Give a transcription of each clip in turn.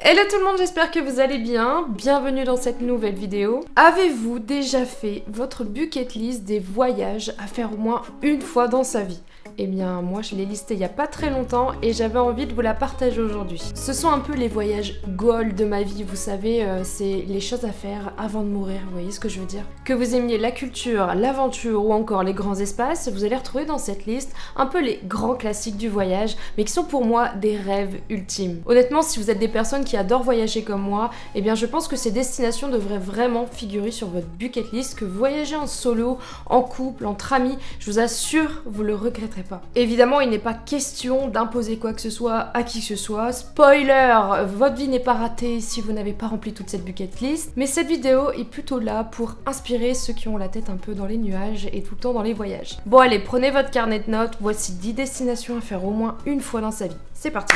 Hello tout le monde, j'espère que vous allez bien. Bienvenue dans cette nouvelle vidéo. Avez-vous déjà fait votre bucket list des voyages à faire au moins une fois dans sa vie ? Eh bien, moi je l'ai listé il y a pas très longtemps et j'avais envie de vous la partager aujourd'hui. Ce sont un peu les voyages goals de ma vie, vous savez, c'est les choses à faire avant de mourir, vous voyez ce que je veux dire ? Que vous aimiez la culture, l'aventure ou encore les grands espaces, vous allez retrouver dans cette liste un peu les grands classiques du voyage, mais qui sont pour moi des rêves ultimes. Honnêtement, si vous êtes des personnes qui adorent voyager comme moi, eh bien je pense que ces destinations devraient vraiment figurer sur votre bucket list, que vous voyagez en solo, en couple, entre amis, je vous assure, vous le regretterez pas. Évidemment, il n'est pas question d'imposer quoi que ce soit à qui que ce soit. Spoiler, votre vie n'est pas ratée si vous n'avez pas rempli toute cette bucket list, mais cette vidéo est plutôt là pour inspirer ceux qui ont la tête un peu dans les nuages et tout le temps dans les voyages. Bon allez, prenez votre carnet de notes, voici 10 destinations à faire au moins une fois dans sa vie. C'est parti!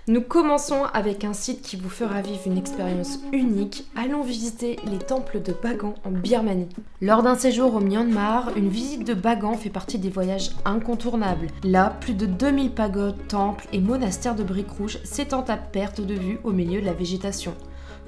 Nous commençons avec un site qui vous fera vivre une expérience unique. Allons visiter les temples de Bagan en Birmanie. Lors d'un séjour au Myanmar, une visite de Bagan fait partie des voyages incontournables. Là, plus de 2000 pagodes, temples et monastères de briques rouges s'étendent à perte de vue au milieu de la végétation.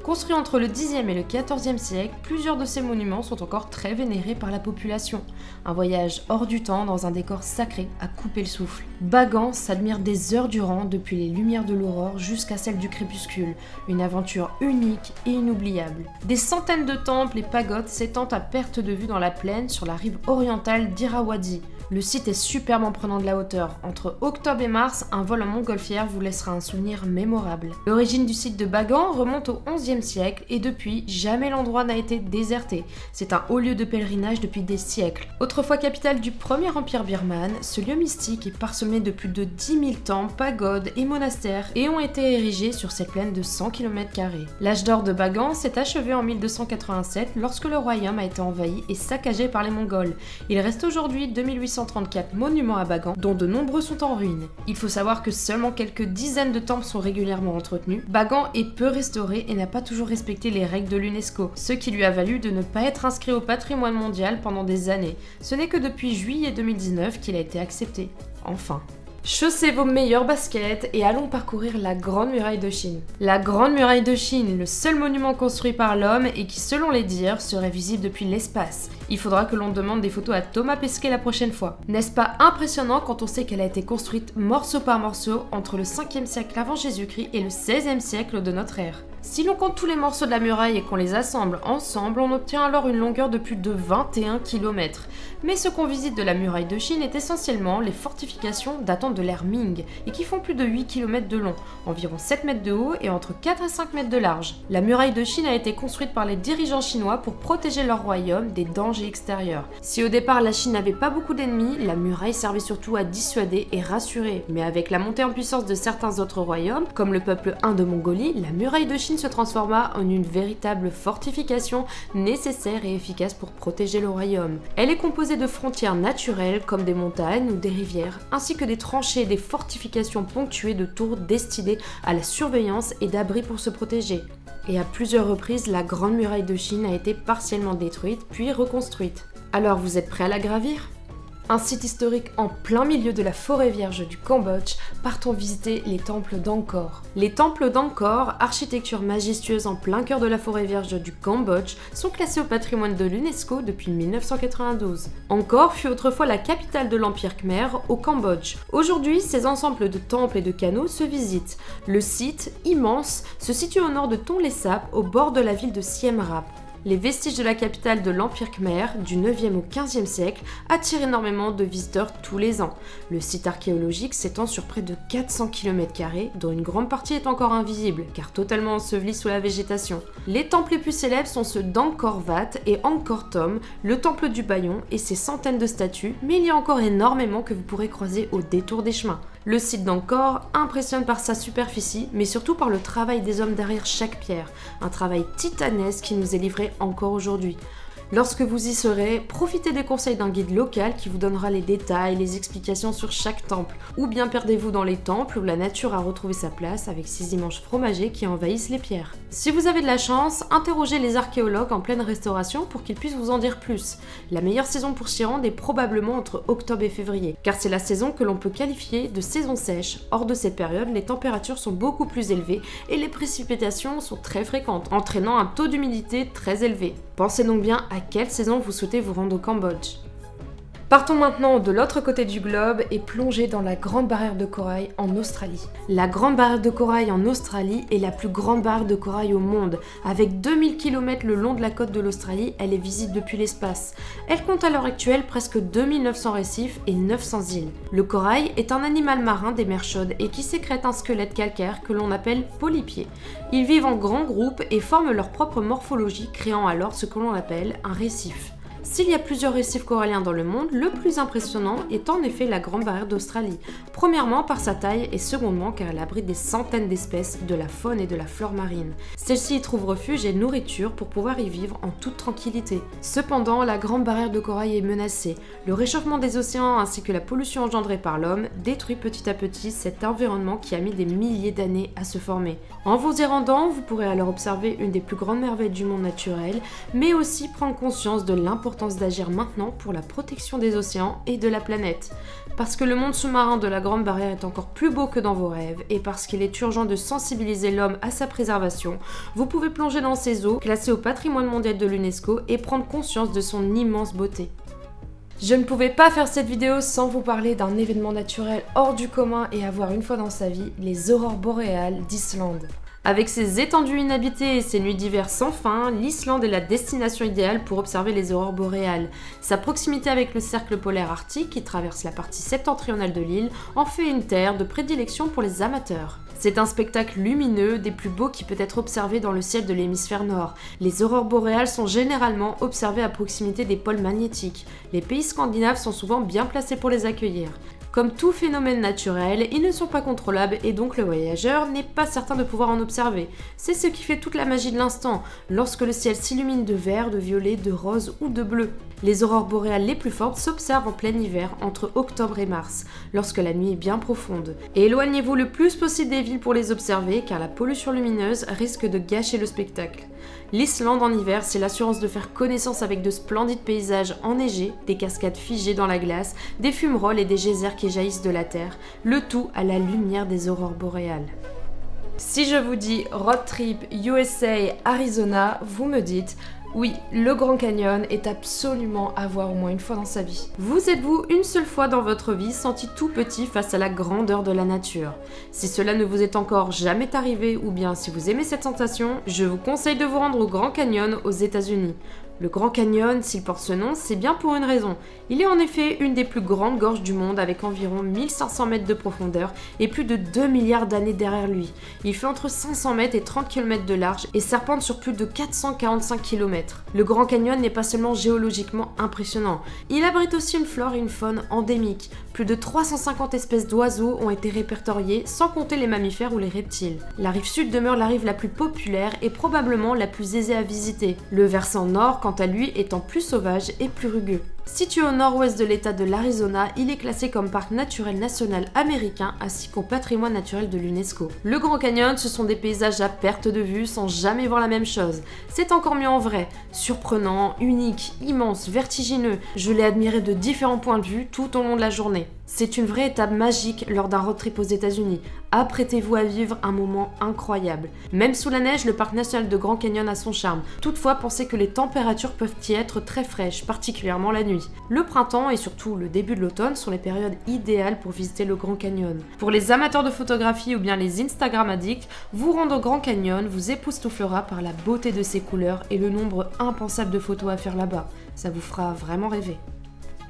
Construits entre le Xe et le XIVe siècle, plusieurs de ces monuments sont encore très vénérés par la population. Un voyage hors du temps dans un décor sacré à couper le souffle. Bagan s'admire des heures durant, depuis les lumières de l'aurore jusqu'à celles du crépuscule. Une aventure unique et inoubliable. Des centaines de temples et pagodes s'étendent à perte de vue dans la plaine sur la rive orientale d'Irrawaddy. Le site est superbe en prenant de la hauteur. Entre octobre et mars, un vol en montgolfière vous laissera un souvenir mémorable. L'origine du site de Bagan remonte au XIe siècle et depuis, jamais l'endroit n'a été déserté. C'est un haut lieu de pèlerinage depuis des siècles. Autrefois capitale du premier empire birman, ce lieu mystique est parsemé de plus de 10 000 temples, pagodes et monastères et ont été érigés sur cette plaine de 100 km². L'âge d'or de Bagan s'est achevé en 1287 lorsque le royaume a été envahi et saccagé par les Mongols. Il reste aujourd'hui 2834 monuments à Bagan, dont de nombreux sont en ruine. Il faut savoir que seulement quelques dizaines de temples sont régulièrement entretenus. Bagan est peu restauré et n'a pas toujours respecté les règles de l'UNESCO, ce qui lui a valu de ne pas être inscrit au patrimoine mondial pendant des années. Ce n'est que depuis juillet 2019 qu'il a été accepté. Enfin. Chaussez vos meilleures baskets et allons parcourir la Grande Muraille de Chine. La Grande Muraille de Chine, le seul monument construit par l'homme et qui, selon les dires, serait visible depuis l'espace. Il faudra que l'on demande des photos à Thomas Pesquet la prochaine fois. N'est-ce pas impressionnant quand on sait qu'elle a été construite morceau par morceau entre le 5e siècle avant Jésus-Christ et le 16e siècle de notre ère? Si l'on compte tous les morceaux de la muraille et qu'on les assemble ensemble, on obtient alors une longueur de plus de 21 km. Mais ce qu'on visite de la muraille de Chine est essentiellement les fortifications datant de l'ère Ming et qui font plus de 8 km de long, environ 7 mètres de haut et entre 4 et 5 mètres de large. La muraille de Chine a été construite par les dirigeants chinois pour protéger leur royaume des dangers extérieurs. Si au départ la Chine n'avait pas beaucoup d'ennemis, la muraille servait surtout à dissuader et rassurer. Mais avec la montée en puissance de certains autres royaumes, comme le peuple Hun de Mongolie, la muraille de Chine se transforma en une véritable fortification nécessaire et efficace pour protéger le royaume. Elle est composée de frontières naturelles comme des montagnes ou des rivières, ainsi que des tranchées et des fortifications ponctuées de tours destinées à la surveillance et d'abris pour se protéger. Et à plusieurs reprises, la Grande Muraille de Chine a été partiellement détruite puis reconstruite. Alors vous êtes prêts à la gravir ? Un site historique en plein milieu de la forêt vierge du Cambodge, partons visiter les temples d'Angkor. Les temples d'Angkor, architecture majestueuse en plein cœur de la forêt vierge du Cambodge, sont classés au patrimoine de l'UNESCO depuis 1992. Angkor fut autrefois la capitale de l'Empire Khmer au Cambodge. Aujourd'hui, ces ensembles de temples et de canaux se visitent. Le site, immense, se situe au nord de Tonlé Sap, au bord de la ville de Siem Reap. Les vestiges de la capitale de l'Empire Khmer, du 9e au 15e siècle, attirent énormément de visiteurs tous les ans. Le site archéologique s'étend sur près de 400 km², dont une grande partie est encore invisible, car totalement ensevelie sous la végétation. Les temples les plus célèbres sont ceux d'Angkor Wat et Angkor Thom, le temple du Bayon et ses centaines de statues, mais il y a encore énormément que vous pourrez croiser au détour des chemins. Le site d'Angkor impressionne par sa superficie, mais surtout par le travail des hommes derrière chaque pierre, un travail titanesque qui nous est livré encore aujourd'hui. Lorsque vous y serez, profitez des conseils d'un guide local qui vous donnera les détails, les explications sur chaque temple, ou bien perdez-vous dans les temples où la nature a retrouvé sa place avec ces immenses fromagers qui envahissent les pierres. Si vous avez de la chance, interrogez les archéologues en pleine restauration pour qu'ils puissent vous en dire plus. La meilleure saison pour s'y rendre est probablement entre octobre et février, car c'est la saison que l'on peut qualifier de saison sèche. Hors de cette période, les températures sont beaucoup plus élevées et les précipitations sont très fréquentes, entraînant un taux d'humidité très élevé. Pensez donc bien à quelle saison vous souhaitez vous rendre au Cambodge. Partons maintenant de l'autre côté du globe et plongez dans la Grande Barrière de Corail en Australie. La Grande Barrière de Corail en Australie est la plus grande barrière de corail au monde. Avec 2000 km le long de la côte de l'Australie, elle est visible depuis l'espace. Elle compte à l'heure actuelle presque 2900 récifs et 900 îles. Le corail est un animal marin des mers chaudes et qui sécrète un squelette calcaire que l'on appelle polypier. Ils vivent en grands groupes et forment leur propre morphologie, créant alors ce que l'on appelle un récif. S'il y a plusieurs récifs coralliens dans le monde, le plus impressionnant est en effet la Grande Barrière d'Australie. Premièrement par sa taille et secondement car elle abrite des centaines d'espèces de la faune et de la flore marine. Celle-ci y trouve refuge et nourriture pour pouvoir y vivre en toute tranquillité. Cependant, la Grande Barrière de Corail est menacée. Le réchauffement des océans ainsi que la pollution engendrée par l'homme détruit petit à petit cet environnement qui a mis des milliers d'années à se former. En vous y rendant, vous pourrez alors observer une des plus grandes merveilles du monde naturel, mais aussi prendre conscience de l'importance d'agir maintenant pour la protection des océans et de la planète. Parce que le monde sous-marin de la Grande Barrière est encore plus beau que dans vos rêves et parce qu'il est urgent de sensibiliser l'homme à sa préservation, vous pouvez plonger dans ces eaux, classées au patrimoine mondial de l'UNESCO et prendre conscience de son immense beauté. Je ne pouvais pas faire cette vidéo sans vous parler d'un événement naturel hors du commun et à voir une fois dans sa vie, les aurores boréales d'Islande. Avec ses étendues inhabitées et ses nuits d'hiver sans fin, l'Islande est la destination idéale pour observer les aurores boréales. Sa proximité avec le cercle polaire arctique, qui traverse la partie septentrionale de l'île, en fait une terre de prédilection pour les amateurs. C'est un spectacle lumineux, des plus beaux qui peut être observé dans le ciel de l'hémisphère nord. Les aurores boréales sont généralement observées à proximité des pôles magnétiques. Les pays scandinaves sont souvent bien placés pour les accueillir. Comme tout phénomène naturel, ils ne sont pas contrôlables et donc le voyageur n'est pas certain de pouvoir en observer. C'est ce qui fait toute la magie de l'instant, lorsque le ciel s'illumine de vert, de violet, de rose ou de bleu. Les aurores boréales les plus fortes s'observent en plein hiver, entre octobre et mars, lorsque la nuit est bien profonde. Et éloignez-vous le plus possible des villes pour les observer, car la pollution lumineuse risque de gâcher le spectacle. L'Islande en hiver, c'est l'assurance de faire connaissance avec de splendides paysages enneigés, des cascades figées dans la glace, des fumerolles et des geysers qui jaillissent de la terre, le tout à la lumière des aurores boréales. Si je vous dis road trip USA Arizona, vous me dites oui, le Grand Canyon est absolument à voir au moins une fois dans sa vie. Vous êtes-vous une seule fois dans votre vie senti tout petit face à la grandeur de la nature? Si cela ne vous est encore jamais arrivé ou bien si vous aimez cette sensation, je vous conseille de vous rendre au Grand Canyon aux États-Unis. Le Grand Canyon, s'il porte ce nom, c'est bien pour une raison. Il est en effet une des plus grandes gorges du monde avec environ 1500 mètres de profondeur et plus de 2 milliards d'années derrière lui. Il fait entre 500 mètres et 30 km de large et serpente sur plus de 445 km. Le Grand Canyon n'est pas seulement géologiquement impressionnant, il abrite aussi une flore et une faune endémiques. Plus de 350 espèces d'oiseaux ont été répertoriées, sans compter les mammifères ou les reptiles. La rive sud demeure la rive la plus populaire et probablement la plus aisée à visiter. Le versant nord, quant à lui, étant plus sauvage et plus rugueux. Situé au nord-ouest de l'état de l'Arizona, il est classé comme parc naturel national américain ainsi qu'au patrimoine naturel de l'UNESCO. Le Grand Canyon, ce sont des paysages à perte de vue sans jamais voir la même chose. C'est encore mieux en vrai, surprenant, unique, immense, vertigineux. Je l'ai admiré de différents points de vue tout au long de la journée. C'est une vraie étape magique lors d'un road trip aux États-Unis. Apprêtez-vous à vivre un moment incroyable. Même sous la neige, le parc national de Grand Canyon a son charme. Toutefois, pensez que les températures peuvent y être très fraîches, particulièrement la nuit. Le printemps et surtout le début de l'automne sont les périodes idéales pour visiter le Grand Canyon. Pour les amateurs de photographie ou bien les Instagram addicts, vous rendre au Grand Canyon vous époustouflera par la beauté de ses couleurs et le nombre impensable de photos à faire là-bas. Ça vous fera vraiment rêver.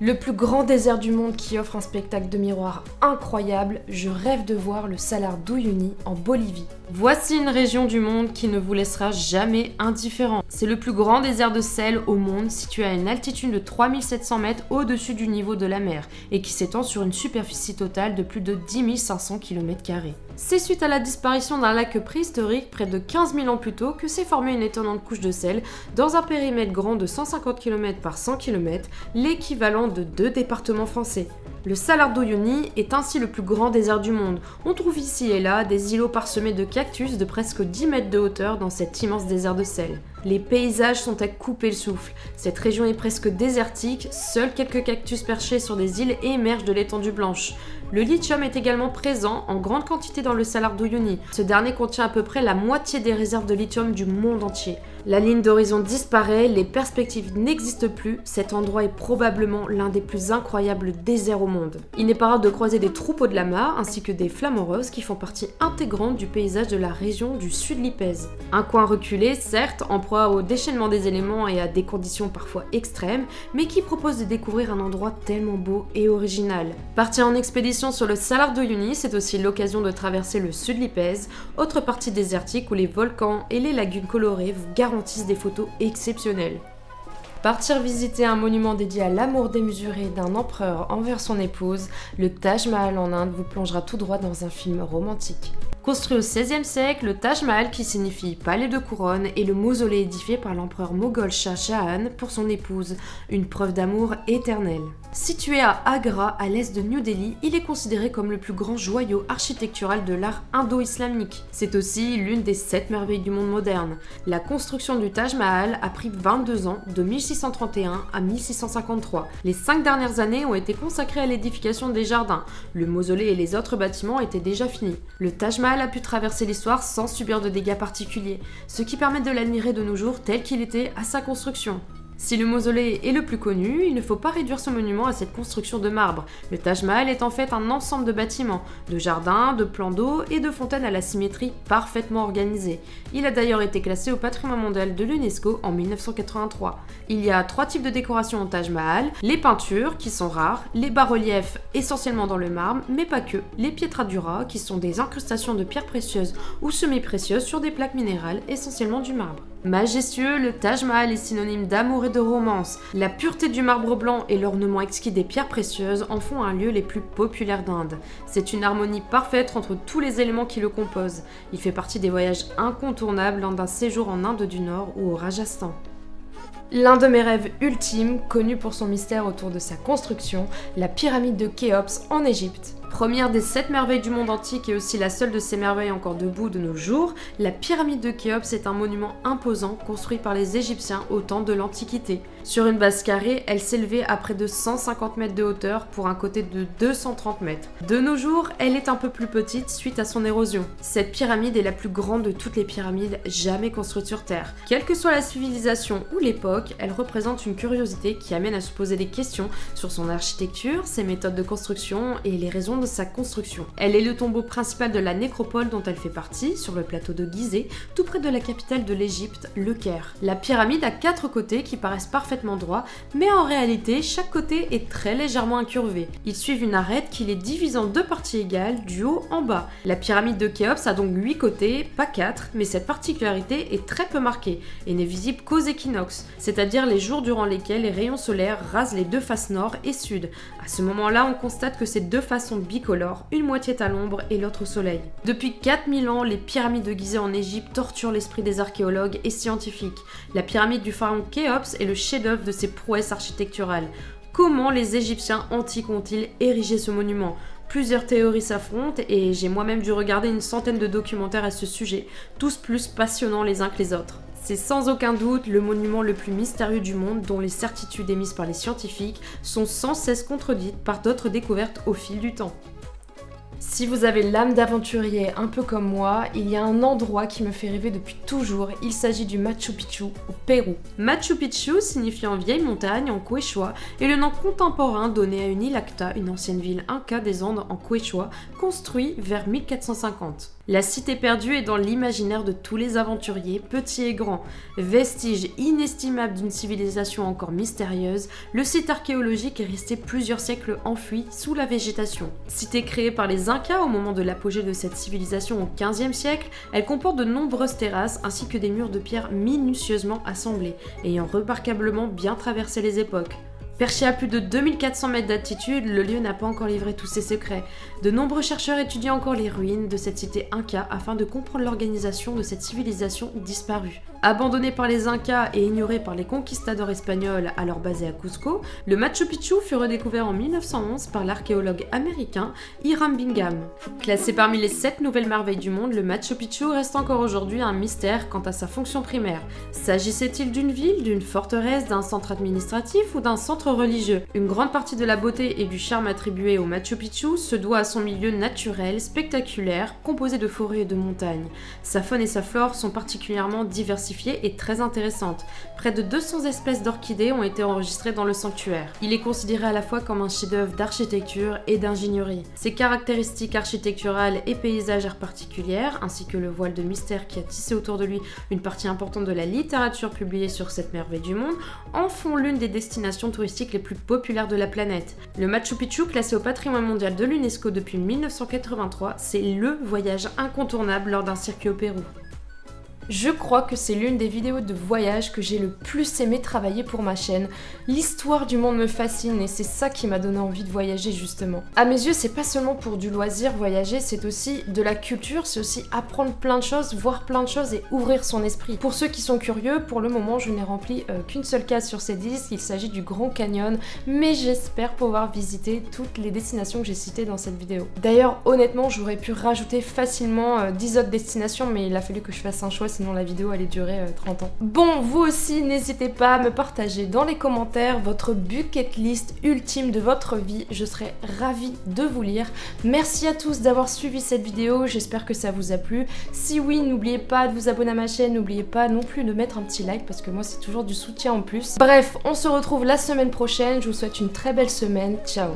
Le plus grand désert du monde qui offre un spectacle de miroirs incroyable, je rêve de voir le Salar d'Uyuni en Bolivie. Voici une région du monde qui ne vous laissera jamais indifférent. C'est le plus grand désert de sel au monde, situé à une altitude de 3700 mètres au-dessus du niveau de la mer et qui s'étend sur une superficie totale de plus de 10 500 km². C'est suite à la disparition d'un lac préhistorique près de 15 000 ans plus tôt que s'est formée une étonnante couche de sel dans un périmètre grand de 150 km par 100 km, l'équivalent de 2 départements français. Le Salar d'Uyuni est ainsi le plus grand désert du monde. On trouve ici et là des îlots parsemés de cactus de presque 10 mètres de hauteur dans cet immense désert de sel. Les paysages sont à couper le souffle. Cette région est presque désertique, seuls quelques cactus perchés sur des îles émergent de l'étendue blanche. Le lithium est également présent en grande quantité dans le Salar d'Uyuni. Ce dernier contient à peu près la moitié des réserves de lithium du monde entier. La ligne d'horizon disparaît, les perspectives n'existent plus, cet endroit est probablement l'un des plus incroyables déserts au monde. Il n'est pas rare de croiser des troupeaux de lamas ainsi que des flamants roses qui font partie intégrante du paysage de la région du sud Lipèze. Un coin reculé, certes, en proie au déchaînement des éléments et à des conditions parfois extrêmes, mais qui propose de découvrir un endroit tellement beau et original. Partir en expédition sur le Salar d'Uyuni, c'est aussi l'occasion de traverser le sud Lipèze, autre partie désertique où les volcans et les lagunes colorées vous garantissent des photos exceptionnelles. Partir visiter un monument dédié à l'amour démesuré d'un empereur envers son épouse, le Taj Mahal en Inde vous plongera tout droit dans un film romantique. Construit au XVIe siècle, le Taj Mahal, qui signifie palais de couronne, est le mausolée édifié par l'empereur moghol Shah Jahan pour son épouse, une preuve d'amour éternel. Situé à Agra, à l'est de New Delhi, il est considéré comme le plus grand joyau architectural de l'art indo-islamique. C'est aussi l'une des 7 merveilles du monde moderne. La construction du Taj Mahal a pris 22 ans, de 1631 à 1653. Les 5 dernières années ont été consacrées à l'édification des jardins. Le mausolée et les autres bâtiments étaient déjà finis. Le Taj Mahal a pu traverser l'histoire sans subir de dégâts particuliers, ce qui permet de l'admirer de nos jours tel qu'il était à sa construction. Si le mausolée est le plus connu, il ne faut pas réduire ce monument à cette construction de marbre. Le Taj Mahal est en fait un ensemble de bâtiments, de jardins, de plans d'eau et de fontaines à la symétrie parfaitement organisée. Il a d'ailleurs été classé au patrimoine mondial de l'UNESCO en 1983. Il y a 3 types de décorations au Taj Mahal, les peintures, qui sont rares, les bas-reliefs, essentiellement dans le marbre, mais pas que, les pietra dura, qui sont des incrustations de pierres précieuses ou semi-précieuses sur des plaques minérales, essentiellement du marbre. Majestueux, le Taj Mahal est synonyme d'amour et de romance. La pureté du marbre blanc et l'ornement exquis des pierres précieuses en font un lieu les plus populaires d'Inde. C'est une harmonie parfaite entre tous les éléments qui le composent. Il fait partie des voyages incontournables lors d'un séjour en Inde du Nord ou au Rajasthan. L'un de mes rêves ultimes, connu pour son mystère autour de sa construction, la pyramide de Khéops en Égypte. Première des 7 merveilles du monde antique et aussi la seule de ces merveilles encore debout de nos jours, la pyramide de Khéops est un monument imposant construit par les Égyptiens au temps de l'Antiquité. Sur une base carrée, elle s'élevait à près de 150 mètres de hauteur pour un côté de 230 mètres. De nos jours, elle est un peu plus petite suite à son érosion. Cette pyramide est la plus grande de toutes les pyramides jamais construites sur Terre. Quelle que soit la civilisation ou l'époque, elle représente une curiosité qui amène à se poser des questions sur son architecture, ses méthodes de construction et les raisons de sa construction. Elle est le tombeau principal de la nécropole dont elle fait partie, sur le plateau de Gizeh, tout près de la capitale de l'Égypte, le Caire. La pyramide a 4 côtés qui paraissent parfaitement droits, mais en réalité, chaque côté est très légèrement incurvé. Ils suivent une arête qui les divise en 2 parties égales, du haut en bas. La pyramide de Khéops a donc 8 côtés, pas 4, mais cette particularité est très peu marquée et n'est visible qu'aux équinoxes, c'est-à-dire les jours durant lesquels les rayons solaires rasent les 2 faces nord et sud. À ce moment-là, on constate que ces 2 faces sont bicolores, une moitié est à l'ombre et l'autre au soleil. Depuis 4000 ans, les pyramides de Gizeh en Égypte torturent l'esprit des archéologues et scientifiques. La pyramide du pharaon Khéops est le chef-d'œuvre de ses prouesses architecturales. Comment les Égyptiens antiques ont-ils érigé ce monument ? Plusieurs théories s'affrontent et j'ai moi-même dû regarder une centaine de documentaires à ce sujet, tous plus passionnants les uns que les autres. C'est sans aucun doute le monument le plus mystérieux du monde dont les certitudes émises par les scientifiques sont sans cesse contredites par d'autres découvertes au fil du temps. Si vous avez l'âme d'aventurier un peu comme moi, il y a un endroit qui me fait rêver depuis toujours, il s'agit du Machu Picchu au Pérou. Machu Picchu, signifiant vieille montagne en quechua, est le nom contemporain donné à une île Acta, une ancienne ville inca des Andes en quechua, construite vers 1450. La cité perdue est dans l'imaginaire de tous les aventuriers, petits et grands. Vestige inestimable d'une civilisation encore mystérieuse, le site archéologique est resté plusieurs siècles enfoui sous la végétation. Cité créée par les Incas au moment de l'apogée de cette civilisation au XVe siècle, elle comporte de nombreuses terrasses ainsi que des murs de pierre minutieusement assemblés, ayant remarquablement bien traversé les époques. Perché à plus de 2400 mètres d'altitude, le lieu n'a pas encore livré tous ses secrets. De nombreux chercheurs étudient encore les ruines de cette cité Inca afin de comprendre l'organisation de cette civilisation disparue. Abandonné par les Incas et ignoré par les conquistadors espagnols alors basés à Cusco, le Machu Picchu fut redécouvert en 1911 par l'archéologue américain Hiram Bingham. Classé parmi les 7 nouvelles merveilles du monde, le Machu Picchu reste encore aujourd'hui un mystère quant à sa fonction primaire. S'agissait-il d'une ville, d'une forteresse, d'un centre administratif ou d'un centre religieux? Une grande partie de la beauté et du charme attribués au Machu Picchu se doit à son milieu naturel, spectaculaire, composé de forêts et de montagnes. Sa faune et sa flore sont particulièrement diversifiées et très intéressantes. Près de 200 espèces d'orchidées ont été enregistrées dans le sanctuaire. Il est considéré à la fois comme un chef-d'œuvre d'architecture et d'ingénierie. Ses caractéristiques architecturales et paysagères particulières, ainsi que le voile de mystère qui a tissé autour de lui une partie importante de la littérature publiée sur cette merveille du monde, en font l'une des destinations touristiques les plus populaires de la planète. Le Machu Picchu, classé au patrimoine mondial de l'UNESCO depuis 1983, c'est le voyage incontournable lors d'un circuit au Pérou. Je crois que c'est l'une des vidéos de voyage que j'ai le plus aimé travailler pour ma chaîne. L'histoire du monde me fascine et c'est ça qui m'a donné envie de voyager justement. À mes yeux, c'est pas seulement pour du loisir voyager, c'est aussi de la culture, c'est aussi apprendre plein de choses, voir plein de choses et ouvrir son esprit. Pour ceux qui sont curieux, pour le moment je n'ai rempli qu'une seule case sur ces 10, il s'agit du Grand Canyon, mais j'espère pouvoir visiter toutes les destinations que j'ai citées dans cette vidéo. D'ailleurs, honnêtement, j'aurais pu rajouter facilement 10 autres destinations, mais il a fallu que je fasse un choix, sinon la vidéo allait durer 30 ans. Bon, vous aussi, n'hésitez pas à me partager dans les commentaires votre bucket list ultime de votre vie, je serais ravie de vous lire. Merci à tous d'avoir suivi cette vidéo, j'espère que ça vous a plu. Si oui, n'oubliez pas de vous abonner à ma chaîne, n'oubliez pas non plus de mettre un petit like parce que moi c'est toujours du soutien en plus. Bref, on se retrouve la semaine prochaine, je vous souhaite une très belle semaine, ciao.